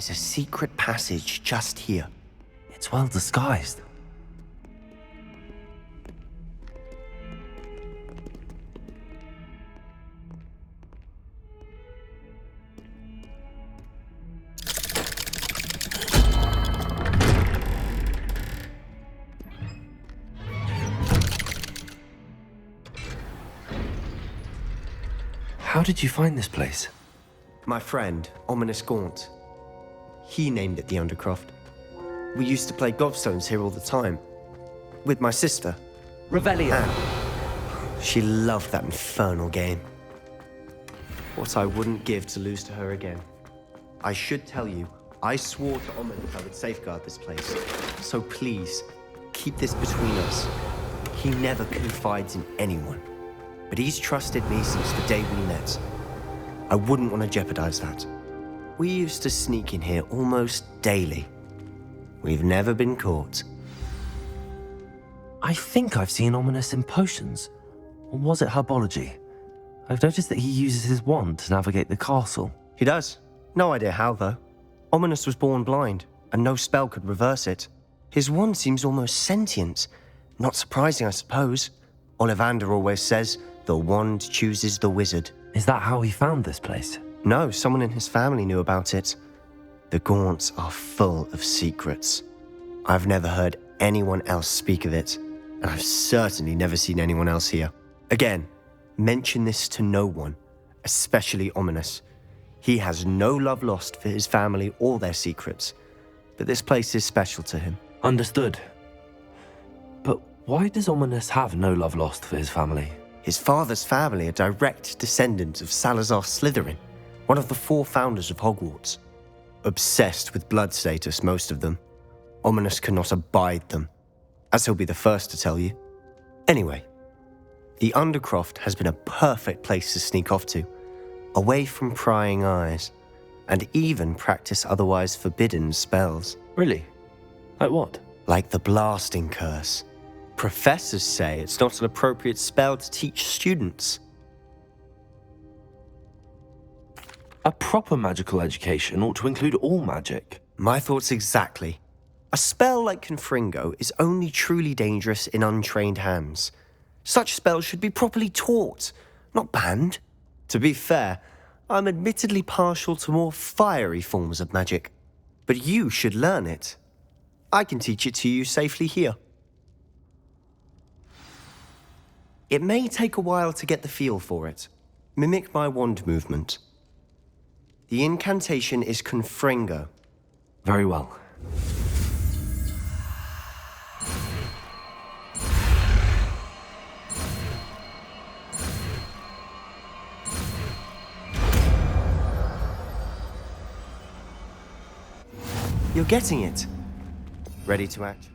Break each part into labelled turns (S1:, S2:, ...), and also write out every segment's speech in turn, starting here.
S1: There's a secret passage just here.
S2: It's well disguised. How did you find this place?
S1: My friend, Ominous Gaunt. He named it the Undercroft. We used to play gobstones here all the time. With my sister.
S3: Revelio.
S1: Anne. She loved that infernal game. What I wouldn't give to lose to her again. I should tell you, I swore to Ominous I would safeguard this place. So please, keep this between us. He never confides in anyone. But he's trusted me since the day we met. I wouldn't want to jeopardize that. We used to sneak in here almost daily. We've never been caught.
S2: I think I've seen Ominous in potions. Or was it herbology? I've noticed that he uses his wand to navigate the castle.
S1: He does. No idea how, though. Ominous was born blind, and no spell could reverse it. His wand seems almost sentient. Not surprising, I suppose. Ollivander always says, the wand chooses the wizard.
S2: Is that how he found this place?
S1: No, someone in his family knew about it. The Gaunts are full of secrets. I've never heard anyone else speak of it, and I've certainly never seen anyone else here. Again, mention this to no one, especially Ominous. He has no love lost for his family or their secrets, but this place is special to him.
S2: Understood. But why does Ominous have no love lost for his family?
S1: His father's family are direct descendants of Salazar Slytherin, one of the 4 founders of Hogwarts. Obsessed with blood status, most of them. Ominous cannot abide them, as he'll be the first to tell you. Anyway, the Undercroft has been a perfect place to sneak off to, away from prying eyes, and even practice otherwise forbidden spells.
S2: Really? Like what?
S1: Like the blasting curse. Professors say it's not an appropriate spell to teach students.
S2: A proper magical education ought to include all magic.
S1: My thoughts exactly. A spell like Confringo is only truly dangerous in untrained hands. Such spells should be properly taught, not banned. To be fair, I'm admittedly partial to more fiery forms of magic. But you should learn it. I can teach it to you safely here. It may take a while to get the feel for it. Mimic my wand movement. The incantation is Confringo.
S2: Very well.
S1: You're getting it. Ready to act?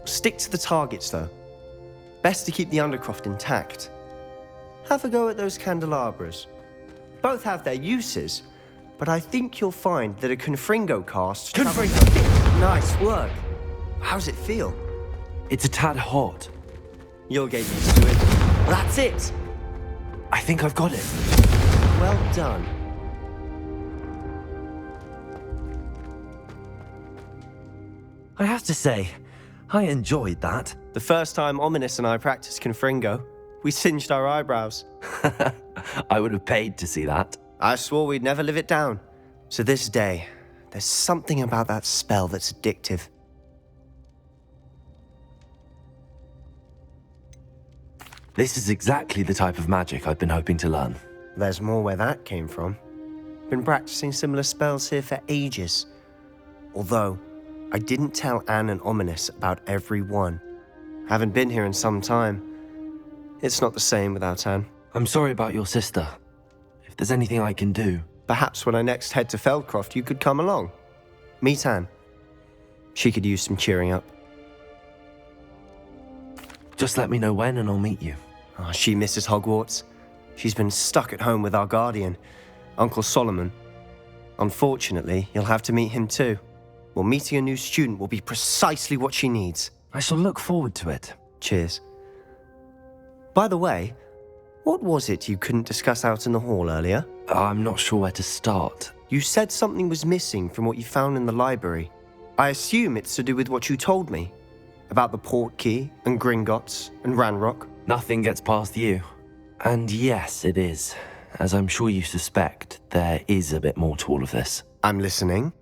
S1: Stick to the targets, though. Best to keep the Undercroft intact. Have a go at those candelabras. Both have their uses, but I think you'll find that a Confringo cast...
S2: Confringo!
S1: Nice work. How's it feel?
S2: It's a tad hot.
S1: You'll get used to it. That's it!
S2: I think I've got it.
S1: Well done.
S2: I have to say, I enjoyed that.
S1: The first time Ominous and I practiced Confringo, we singed our eyebrows.
S2: I would have paid to see that.
S1: I swore we'd never live it down. To this day, there's something about that spell that's addictive.
S2: This is exactly the type of magic I've been hoping to learn.
S1: There's more where that came from. Been practicing similar spells here for ages. Although, I didn't tell Anne and Ominous about every one. Haven't been here in some time. It's not the same without Anne.
S2: I'm sorry about your sister. If there's anything I can do...
S1: Perhaps when I next head to Feldcroft, you could come along. Meet Anne. She could use some cheering up.
S2: Just let me know when and I'll meet you.
S1: Oh, she misses Hogwarts. She's been stuck at home with our guardian, Uncle Solomon. Unfortunately, you'll have to meet him too. Well, meeting a new student will be precisely what she needs.
S2: I shall look forward to it.
S1: Cheers. By the way, what was it you couldn't discuss out in the hall earlier?
S2: I'm not sure where to start.
S1: You said something was missing from what you found in the library. I assume it's to do with what you told me. About the Portkey, and Gringotts, and Ranrock.
S2: Nothing gets past you. And yes, it is. As I'm sure you suspect, there is a bit more to all of this.
S1: I'm listening.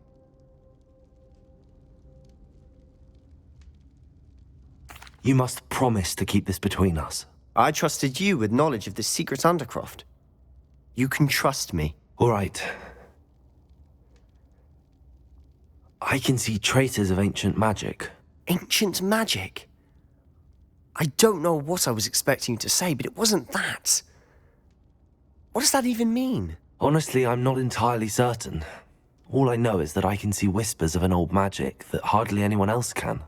S2: You must promise to keep this between us.
S1: I trusted you with knowledge of the secret Undercroft. You can trust me.
S2: All right. I can see traces of ancient magic.
S1: Ancient magic? I don't know what I was expecting you to say, but it wasn't that. What does that even mean?
S2: Honestly, I'm not entirely certain. All I know is that I can see whispers of an old magic that hardly anyone else can.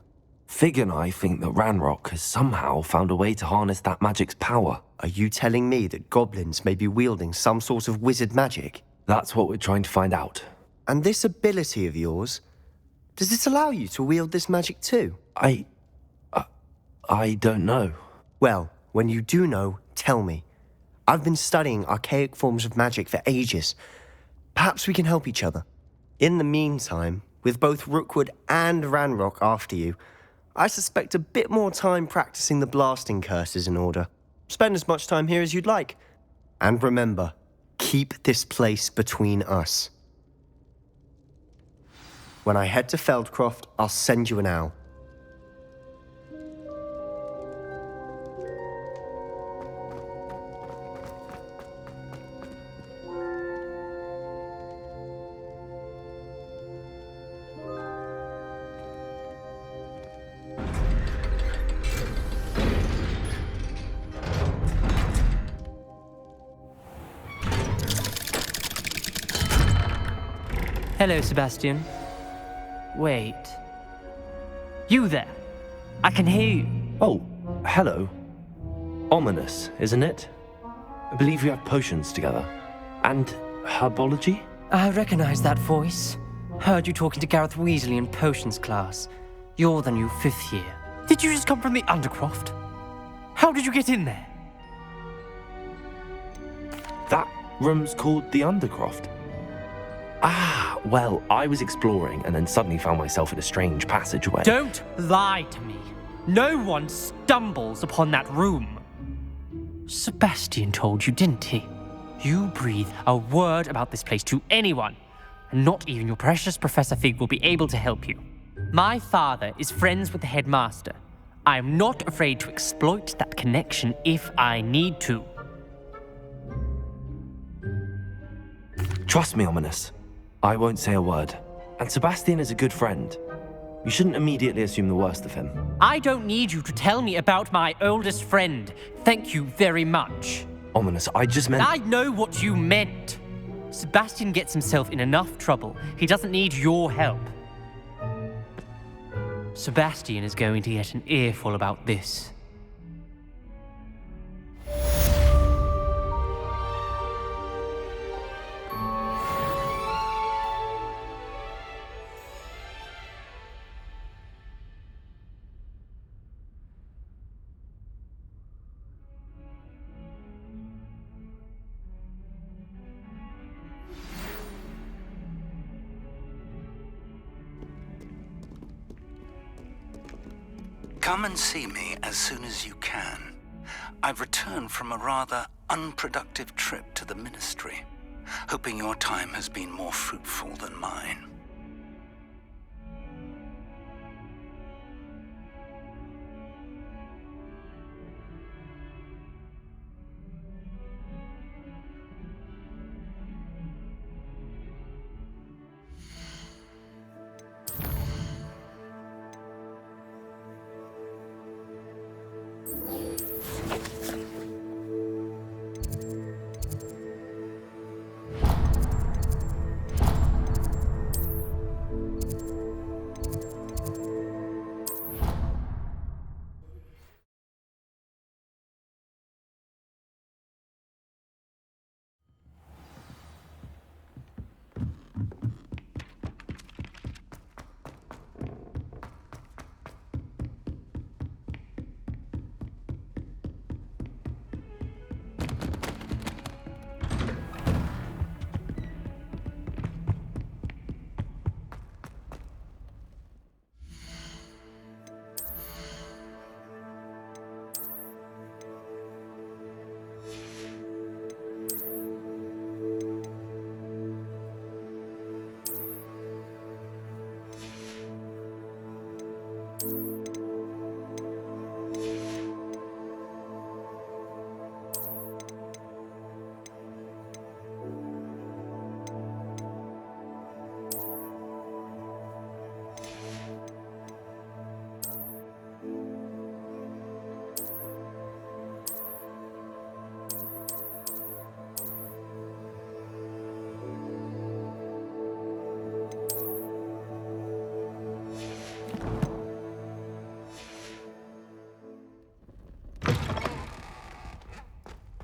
S2: Fig and I think that Ranrock has somehow found a way to harness that magic's power.
S1: Are you telling me that goblins may be wielding some sort of wizard magic?
S2: That's what we're trying to find out.
S1: And this ability of yours, does it allow you to wield this magic too?
S2: I don't know.
S1: Well, when you do know, tell me. I've been studying archaic forms of magic for ages. Perhaps we can help each other. In the meantime, with both Rookwood and Ranrock after you, I suspect a bit more time practicing the blasting curse is in order. Spend as much time here as you'd like. And remember, keep this place between us. When I head to Feldcroft, I'll send you an owl.
S3: Hello, Sebastian. Wait. You there? I can hear you.
S2: Oh, hello. Ominous, isn't it? I believe we have potions together. And herbology?
S3: I recognize that voice. Heard you talking to Gareth Weasley in potions class. You're the new 5th year. Did you just come from the Undercroft? How did you get in there?
S2: That room's called the Undercroft. Ah, well, I was exploring and then suddenly found myself in a strange passageway.
S3: Don't lie to me. No one stumbles upon that room. Sebastian told you, didn't he? You breathe a word about this place to anyone, and not even your precious Professor Fig will be able to help you. My father is friends with the headmaster. I am not afraid to exploit that connection if I need to.
S2: Trust me, Ominous. I won't say a word. And Sebastian is a good friend. You shouldn't immediately assume the worst of him.
S3: I don't need you to tell me about my oldest friend. Thank you very much.
S2: Ominous, I just meant...
S3: I know what you meant. Sebastian gets himself in enough trouble. He doesn't need your help. Sebastian is going to get an earful about this.
S4: Come and see me as soon as you can. I've returned from a rather unproductive trip to the Ministry, hoping your time has been more fruitful than mine.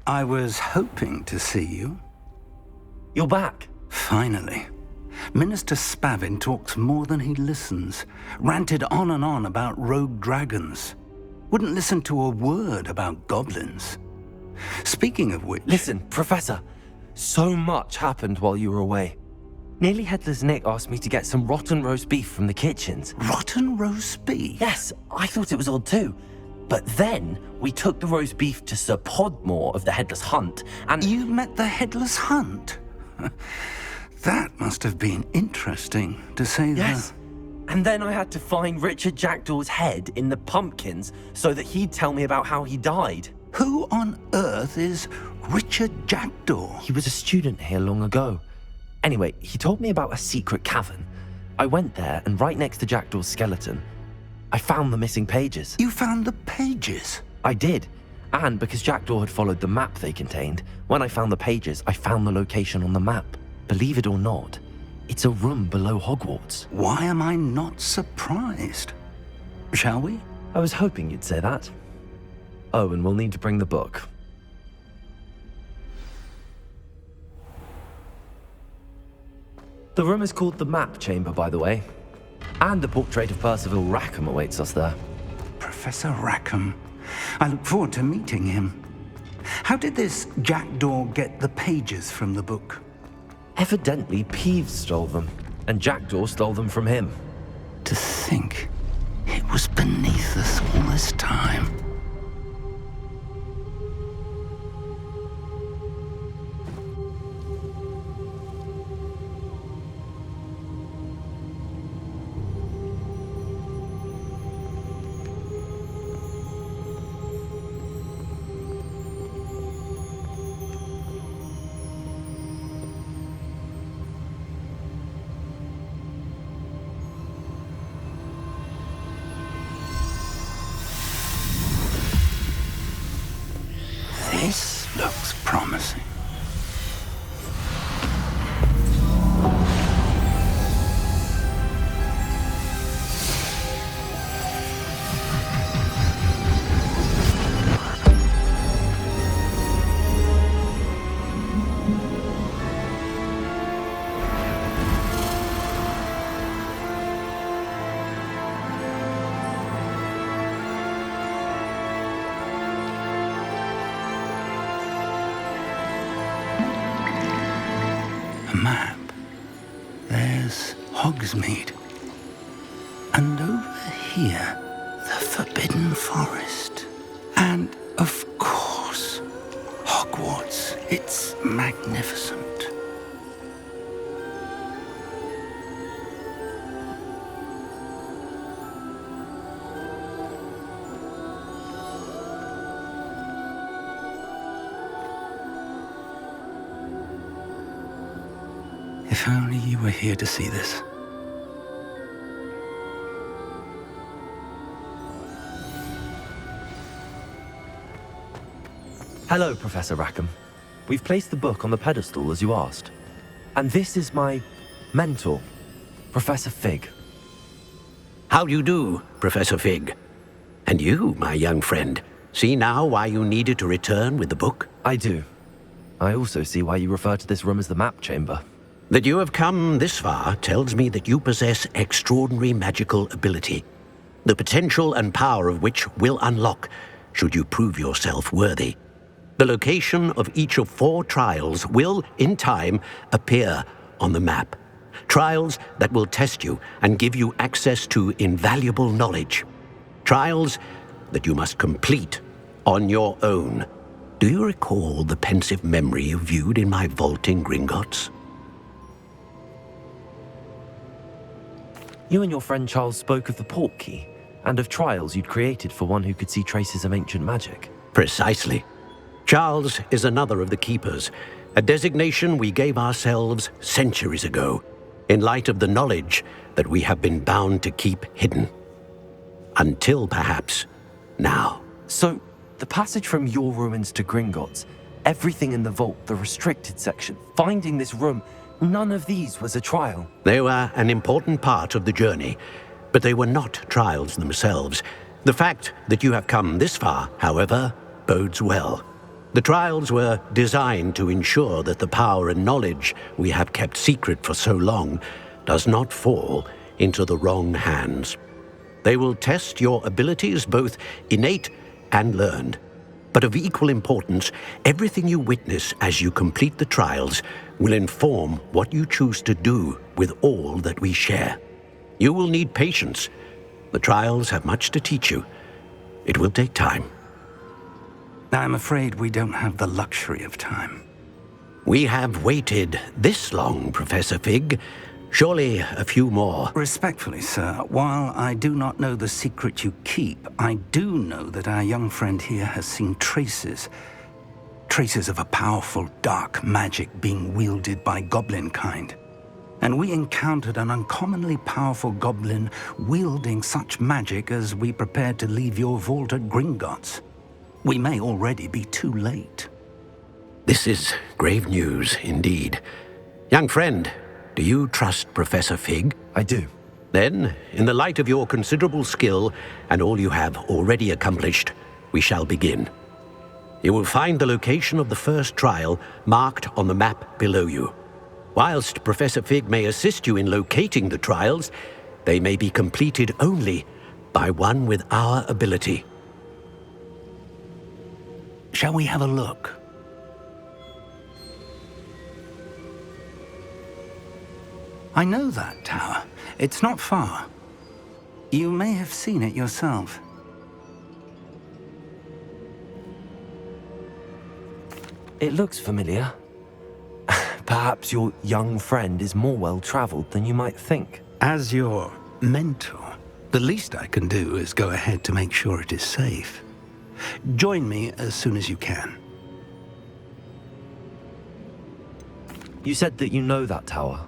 S4: I was hoping to see you.
S2: You're back.
S4: Finally. Minister Spavin talks more than he listens. Ranted on and on about rogue dragons. Wouldn't listen to a word about goblins. Speaking of which...
S2: Listen, Professor, so much happened while you were away. Nearly Headless Nick asked me to get some rotten roast beef from the kitchens.
S4: Rotten roast beef?
S2: Yes, I thought it was odd too. But then we took the roast beef to Sir Podmore of the Headless Hunt, and...
S4: You met the Headless Hunt? That must have been interesting, to say
S2: Yes. And then I had to find Richard Jackdaw's head in the pumpkins so that he'd tell me about how he died.
S4: Who on earth is Richard Jackdaw?
S2: He was a student here long ago. Anyway, he told me about a secret cavern. I went there, and right next to Jackdaw's skeleton, I found the missing pages.
S4: You found the pages?
S2: I did. And because Jackdaw had followed the map they contained, when I found the pages, I found the location on the map. Believe it or not, it's a room below Hogwarts.
S4: Why am I not surprised? Shall we?
S2: I was hoping you'd say that. Oh, and we'll need to bring the book. The room is called the Map Chamber, by the way. And the portrait of Percival Rackham awaits us there.
S4: Professor Rackham. I look forward to meeting him. How did this Jackdaw get the pages from the book?
S2: Evidently, Peeves stole them, and Jackdaw stole them from him.
S4: To think it was beneath us all this time. This looks promising. A map. There's Hogsmeade. And over here, the Forbidden Forest. And, of course, Hogwarts. It's magnificent. If only you were here to see this.
S2: Hello, Professor Rackham. We've placed the book on the pedestal as you asked. And this is my mentor, Professor Fig.
S5: How do you do, Professor Fig? And you, my young friend, see now why you needed to return with the book?
S2: I do. I also see why you refer to this room as the Map Chamber.
S5: That you have come this far tells me that you possess extraordinary magical ability, the potential and power of which will unlock should you prove yourself worthy. The location of each of 4 trials will, in time, appear on the map. Trials that will test you and give you access to invaluable knowledge. Trials that you must complete on your own. Do you recall the pensive memory you viewed in my vault in Gringotts?
S2: You and your friend Charles spoke of the Portkey, and of trials you'd created for one who could see traces of ancient magic.
S5: Precisely. Charles is another of the Keepers, a designation we gave ourselves centuries ago, in light of the knowledge that we have been bound to keep hidden. Until, perhaps, now.
S2: So, the passage from your ruins to Gringotts, everything in the vault, the restricted section, finding this room, none of these was a trial.
S5: They were an important part of the journey, but they were not trials themselves. The fact that you have come this far, however, bodes well. The trials were designed to ensure that the power and knowledge we have kept secret for so long does not fall into the wrong hands. They will test your abilities, both innate and learned. But of equal importance, everything you witness as you complete the trials will inform what you choose to do with all that we share. You will need patience. The trials have much to teach you. It will take time.
S4: I'm afraid we don't have the luxury of time.
S5: We have waited this long, Professor Fig. Surely a few more.
S4: Respectfully, sir, while I do not know the secret you keep, I do know that our young friend here has seen traces of a powerful dark magic being wielded by goblin kind. And we encountered an uncommonly powerful goblin wielding such magic as we prepared to leave your vault at Gringotts. We may already be too late.
S5: This is grave news indeed. Young friend, do you trust Professor Fig?
S2: I do.
S5: Then, in the light of your considerable skill and all you have already accomplished, we shall begin. You will find the location of the first trial marked on the map below you. Whilst Professor Fig may assist you in locating the trials, they may be completed only by one with our ability.
S4: Shall we have a look? I know that tower. It's not far. You may have seen it yourself.
S2: It looks familiar. Perhaps your young friend is more well-traveled than you might think.
S4: As your mentor, the least I can do is go ahead to make sure it is safe. Join me as soon as you can.
S2: You said that you know that tower.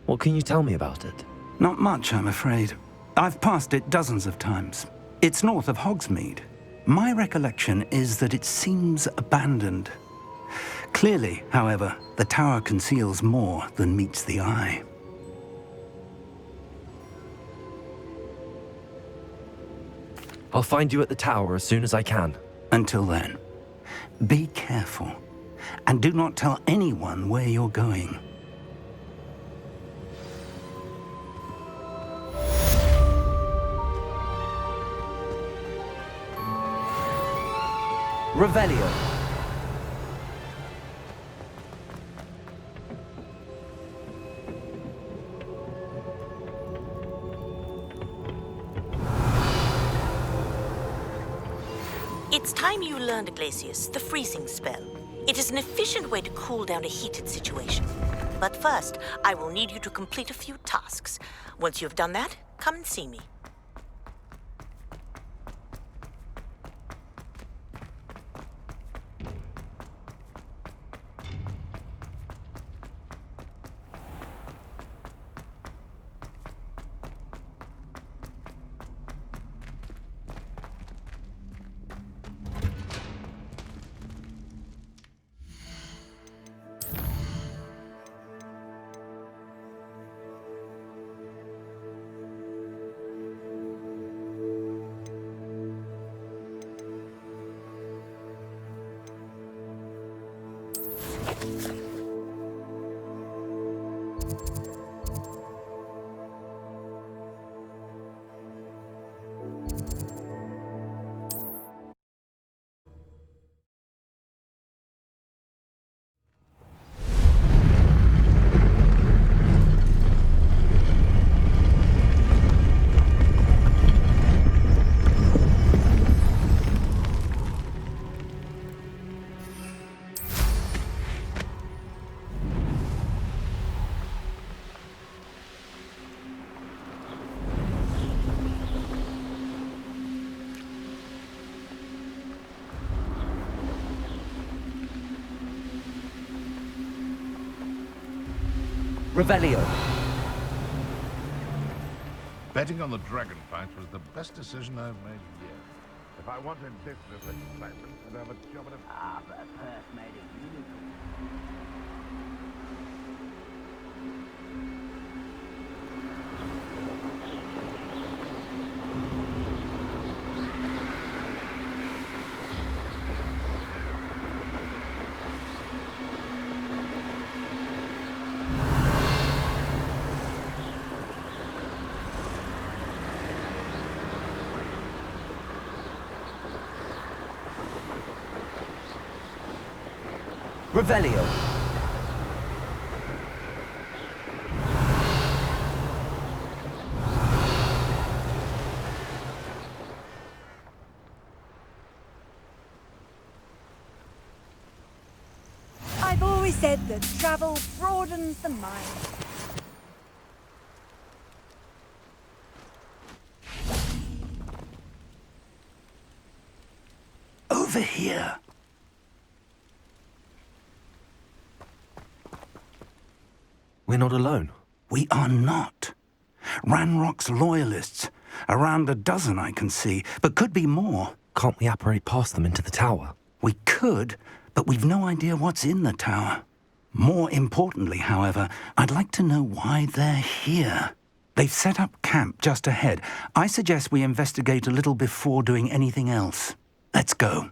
S2: What can you tell me about it?
S4: Not much, I'm afraid. I've passed it dozens of times. It's north of Hogsmeade. My recollection is that it seems abandoned. Clearly, however, the tower conceals more than meets the eye.
S2: I'll find you at the tower as soon as I can.
S4: Until then, be careful, and do not tell anyone where you're going.
S2: Revelio.
S6: It's time you learned, Glacius, the freezing spell. It is an efficient way to cool down a heated situation. But first, I will need you to complete a few tasks. Once you have done that, come and see me.
S2: Revelio.
S7: Betting on the dragon fight was the best decision I've made yet. If I wanted this little excitement, I'd have a job at a...
S8: but Perth made it unicorn.
S2: Revelio.
S9: I've always said that travel broadens the mind.
S4: Over here.
S2: We're not alone.
S4: We are not. Ranrock's loyalists. Around a dozen I can see, but could be more.
S2: Can't we apparate past them into the tower?
S4: We could, but we've no idea what's in the tower. More importantly, however, I'd like to know why they're here. They've set up camp just ahead. I suggest we investigate a little before doing anything else. Let's go.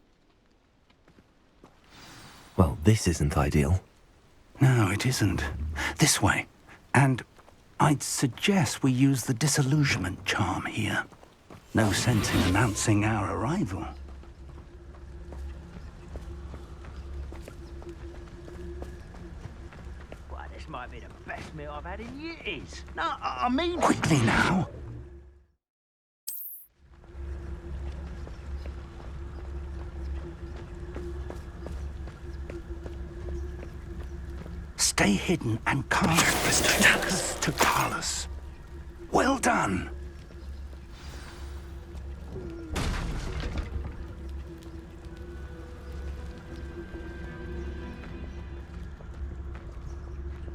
S2: Well, this isn't ideal.
S4: No, it isn't. This way. And I'd suggest we use the disillusionment charm here. No sense in announcing our arrival.
S8: Why, this might be the best meal I've had in years. No, I mean...
S4: Quickly now. Stay hidden and cast Talus to Talus. Well done.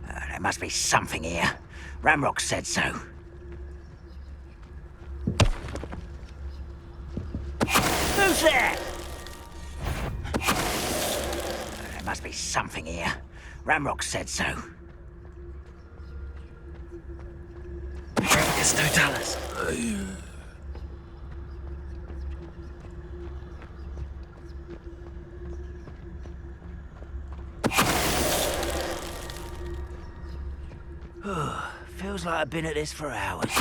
S8: There must be something here. Ranrock said so. Who's there? There must be something here. Ranrock said so.
S2: It's no Dallas.
S8: Feels like I've been at this for hours.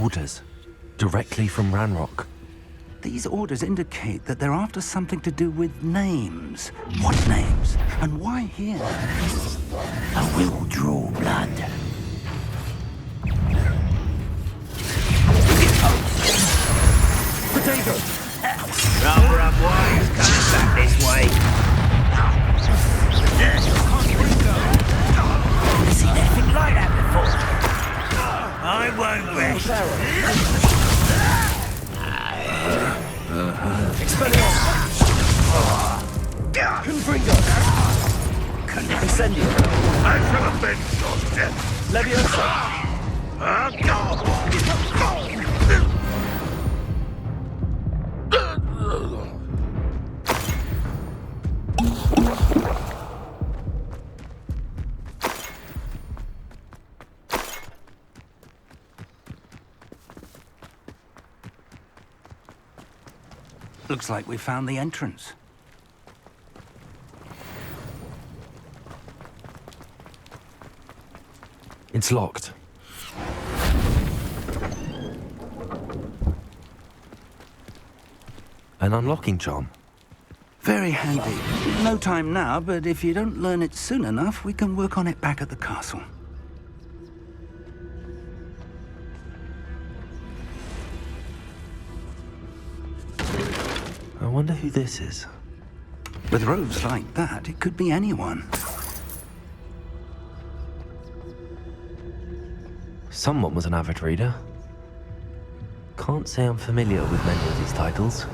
S2: Orders. Directly from Ranrock.
S4: These orders indicate that they're after something to do with names. What names? And why here?
S8: I will draw blood.
S2: Potato!
S8: Rather up wires coming back this way. I've seen anything like that before. I won't rest.
S2: Confringo! Incendio!
S7: I should have been so dead.
S2: Leviosa!
S4: Looks like we found the entrance.
S2: It's locked. An unlocking charm.
S4: Very handy. No time now, but if you don't learn it soon enough, we can work on it back at the castle.
S2: I wonder who this is.
S4: With robes like that, it could be anyone.
S2: Someone was an avid reader. Can't say I'm familiar with many of these titles.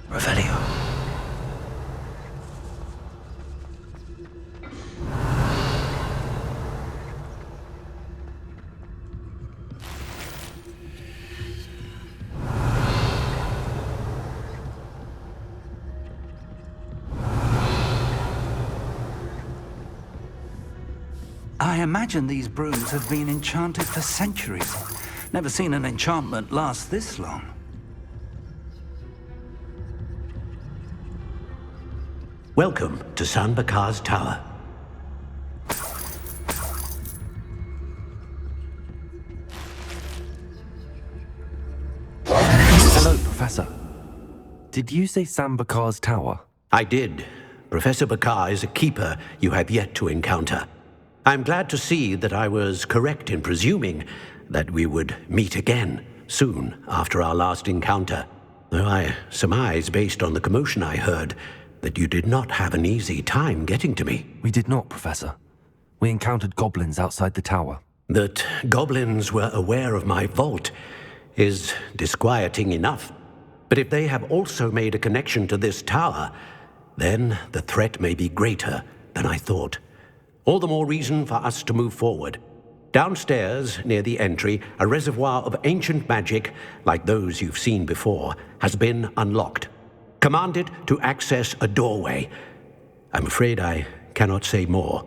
S2: Revelio.
S4: I imagine these brooms have been enchanted for centuries. Never seen an enchantment last this long.
S5: Welcome to San Bakar's Tower.
S2: Hello, Professor. Did you say Sam Bakar's tower?
S5: I did. Professor Bakar is a keeper you have yet to encounter. I'm glad to see that I was correct in presuming that we would meet again soon after our last encounter, though I surmise, based on the commotion I heard, that you did not have an easy time getting to me.
S2: We did not, Professor. We encountered goblins outside the tower.
S5: That goblins were aware of my vault is disquieting enough. But if they have also made a connection to this tower, then the threat may be greater than I thought. All the more reason for us to move forward. Downstairs, near the entry, a reservoir of ancient magic, like those you've seen before, has been unlocked. Commanded to access a doorway. I'm afraid I cannot say more.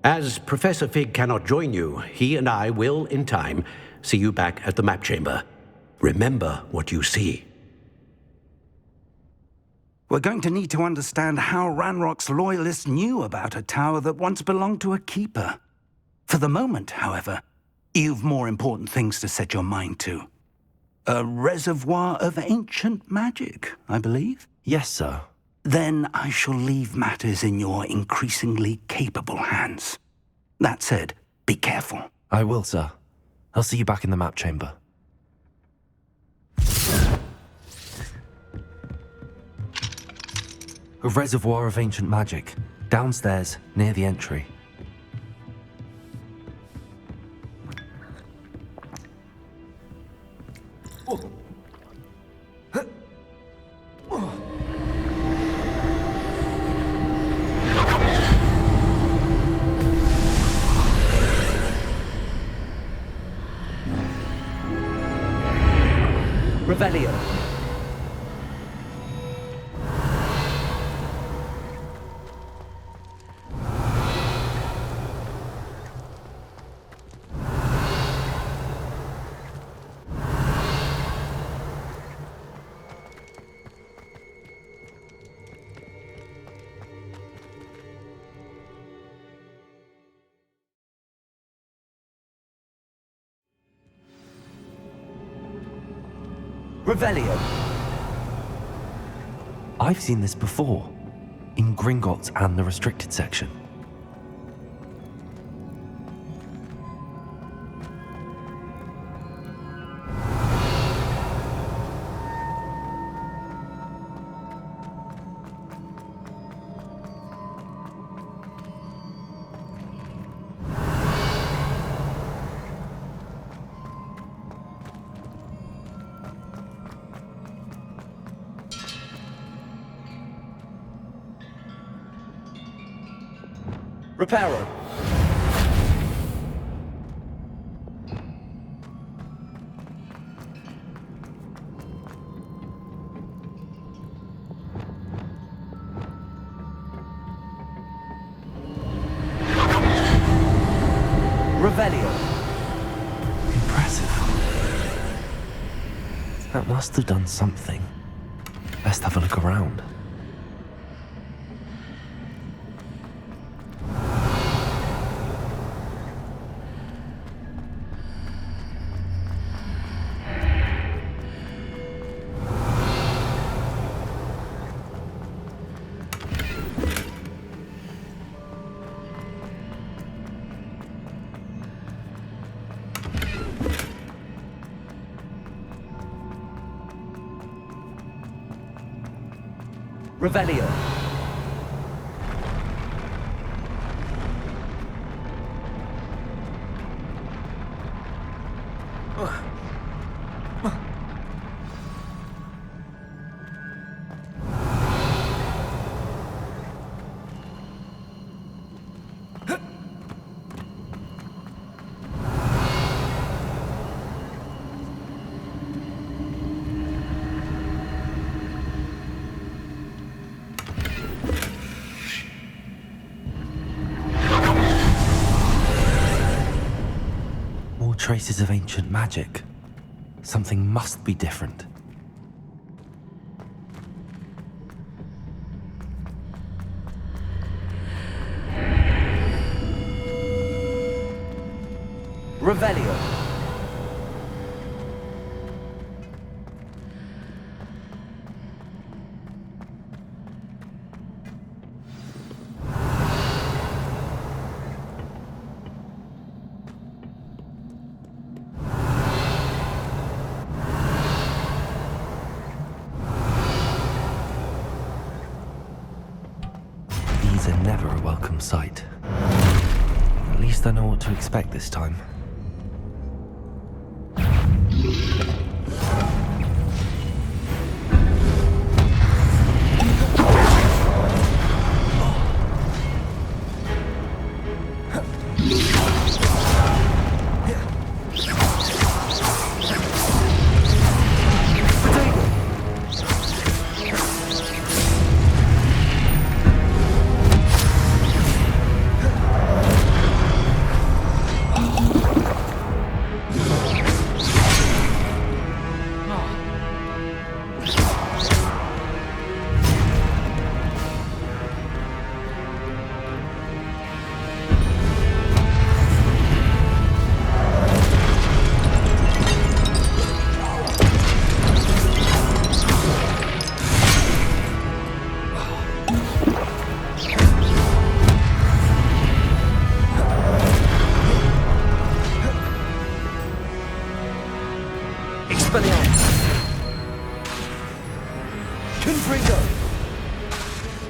S5: As Professor Fig cannot join you, he and I will, in time, see you back at the map chamber. Remember what you see.
S4: We're going to need to understand how Ranrock's loyalists knew about a tower that once belonged to a keeper. For the moment, however, you've more important things to set your mind to. A reservoir of ancient magic, I believe?
S2: Yes, sir.
S4: Then I shall leave matters in your increasingly capable hands. That said, be careful.
S2: I will, sir. I'll see you back in the map chamber. A reservoir of ancient magic, downstairs, near the entry.
S8: Revelio. Revelio.
S2: I've seen this before, in Gringotts and the restricted section.
S8: Reparo. Revelio.
S2: Impressive. That must have done something. Best have a look around.
S10: Revelio.
S2: Traces of ancient magic. Something must be different.
S10: Revelio.
S2: These are never a welcome sight. At least I know what to expect this time.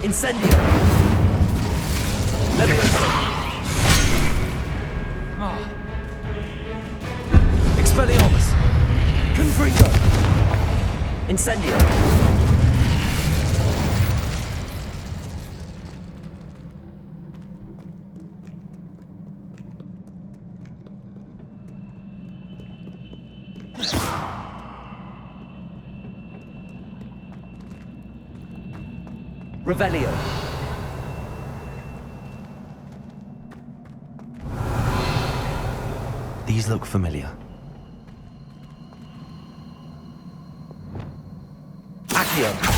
S10: Incendio! Levioso! Expelliarmus! Confringo! Incendio! Revelio.
S2: These look familiar.
S10: Accio.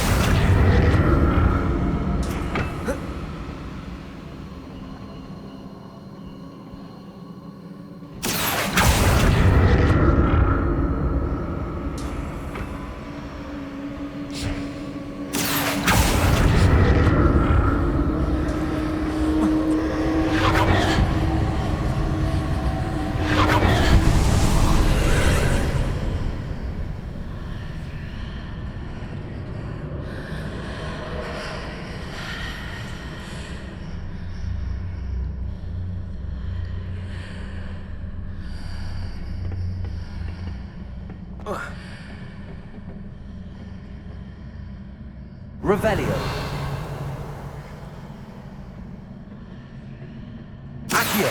S10: Revelio. Accio.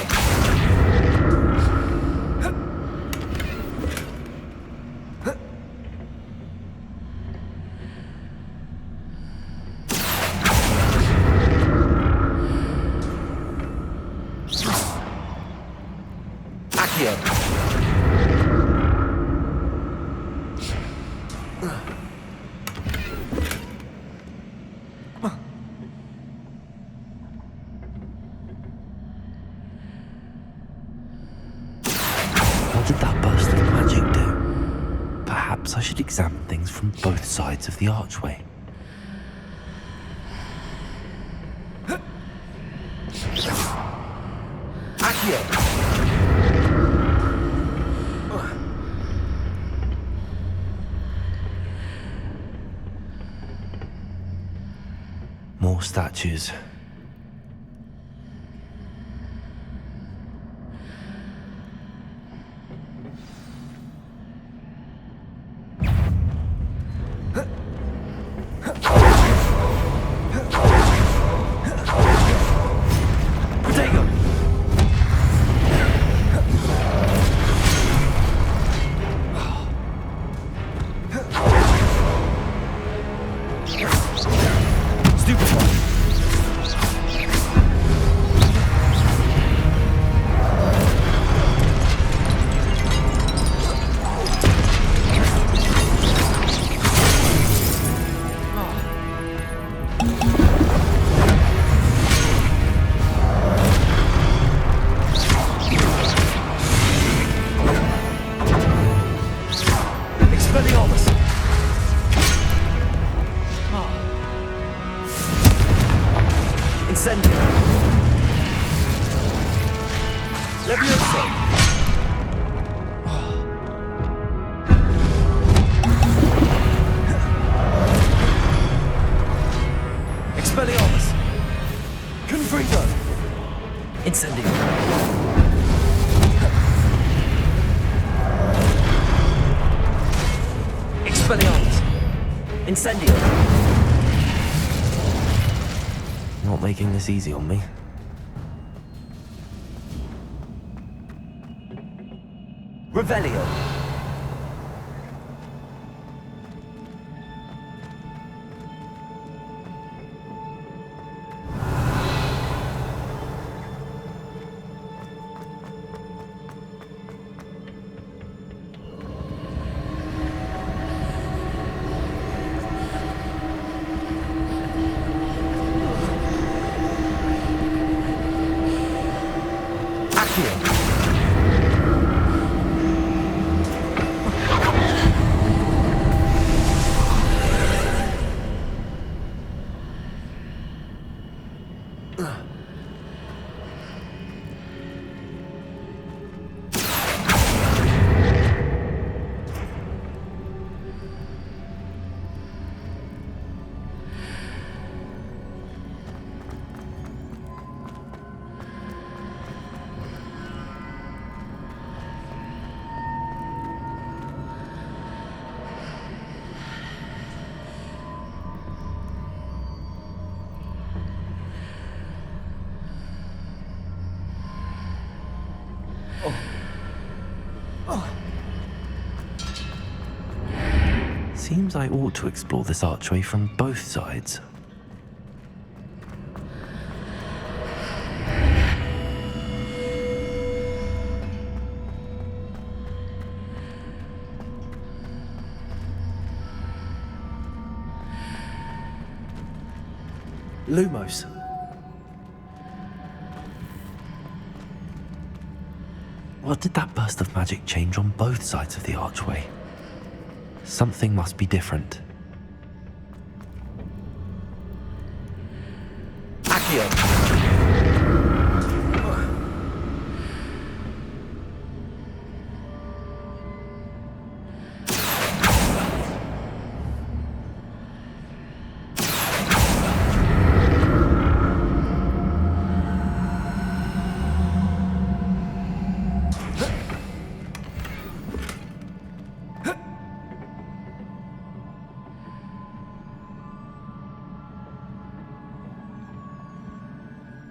S10: Accio.
S2: Perhaps I should examine things from both sides of the archway.
S10: Accio!
S2: More statues.
S10: Incendio!
S2: Not making this easy on me.
S10: Revelio!
S2: Seems I ought to explore this archway from both sides.
S10: Lumos.
S2: What did that burst of magic change on both sides of the archway? Something must be different.
S10: Accio!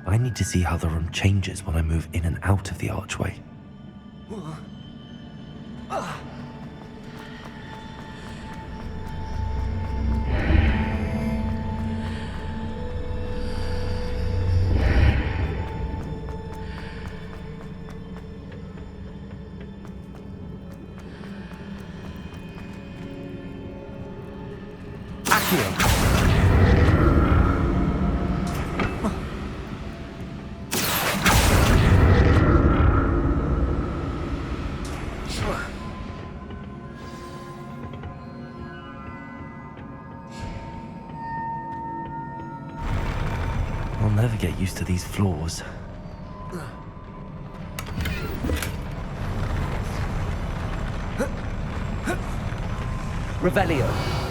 S2: I need to see how the room changes when I move in and out of the archway.
S10: Accio!
S2: never get used to these floors.
S10: Revelio.